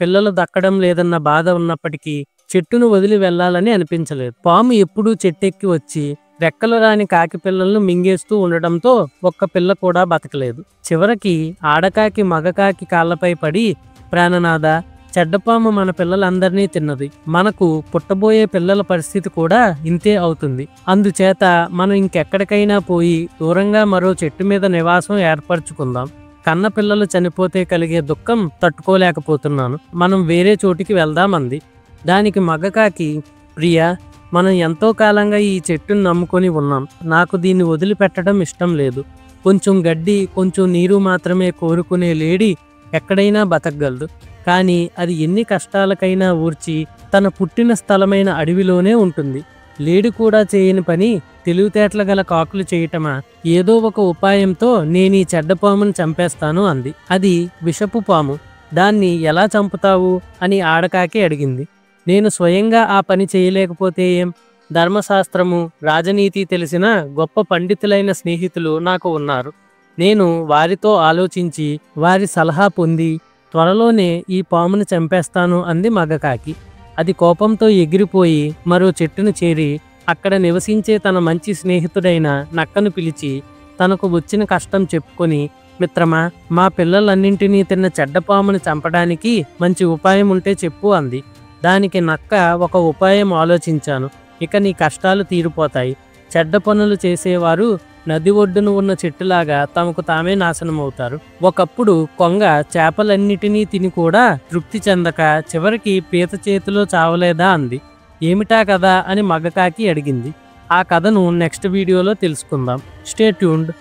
పిల్లలు దక్కడం లేదన్న బాధ ఉన్నప్పటికీ చెట్టును వదిలి వెళ్ళాలని అనిపించలేదు. పాము ఎప్పుడూ చెట్టెక్కి వచ్చి రెక్కలు రాని కాకి పిల్లలను మింగేస్తూ ఉండడంతో ఒక్క పిల్ల కూడా బతకలేదు. చివరికి ఆడకాకి మగకాకి కాళ్ళపై పడి, ప్రాణనాథ, చెడ్డపాము మన పిల్లలందరినీ తిన్నది. మనకు పుట్టబోయే పిల్లల పరిస్థితి కూడా ఇంతే అవుతుంది. అందుచేత మనం ఇంకెక్కడికైనా పోయి దూరంగా మరో చెట్టు మీద నివాసం ఏర్పరచుకుందాం. కన్న పిల్లలు చనిపోతే కలిగే దుఃఖం తట్టుకోలేకపోతున్నాను. మనం వేరే చోటికి వెళ్దామంది. దానికి మగకాకి, ప్రియా, మనం ఎంతో కాలంగా ఈ చెట్టును నమ్ముకొని ఉన్నాం. నాకు దీన్ని వదిలిపెట్టడం ఇష్టం లేదు. కొంచెం గడ్డి, కొంచెం నీరు మాత్రమే కోరుకునే లేడి ఎక్కడైనా బతకగలదు. కానీ అది ఎన్ని కష్టాలకైనా ఊర్చి తన పుట్టిన స్థలమైన అడవిలోనే ఉంటుంది. లేడి కూడా చేయని పని తెలివితేటలు గల కాకులు చేయటమా? ఏదో ఒక ఉపాయంతో నేనీ చెడ్డపామును చంపేస్తాను అంది. అది విషపు పాము. దాన్ని ఎలా చంపుతావు అని ఆడకాకి అడిగింది. నేను స్వయంగా ఆ పని చేయలేకపోతే ఏం? ధర్మశాస్త్రము, రాజనీతి తెలిసిన గొప్ప పండితులైన స్నేహితులు నాకు ఉన్నారు. నేను వారితో ఆలోచించి వారి సలహా పొంది త్వరలోనే ఈ పామును చంపేస్తాను అంది మగకాకి. అది కోపంతో ఎగిరిపోయి మరో చెట్టును చేరి అక్కడ నివసించే తన మంచి స్నేహితుడైన నక్కను పిలిచి తనకు వచ్చిన కష్టం చెప్పుకొని, మిత్రమా, మా పిల్లలన్నింటినీ తిన్న చెడ్డపామును చంపడానికి మంచి ఉపాయం ఉంటే చెప్పు అంది. దానికి నక్క, ఒక ఉపాయం ఆలోచించాను. ఇక నీ కష్టాలు తీరిపోతాయి. చెడ్డ పనులు చేసేవారు నది ఒడ్డున ఉన్న చెట్టులాగా తమకు తామే నాశనమవుతారు. ఒకప్పుడు కొంగ చేపలన్నిటినీ తిని కూడా తృప్తి చెందక చివరికి పీత చేతిలో చావలేదా అంది. ఏమిటా కథ అని మగకాకి అడిగింది. ఆ కథను నెక్స్ట్ వీడియోలో తెలుసుకుందాం. Stay tuned.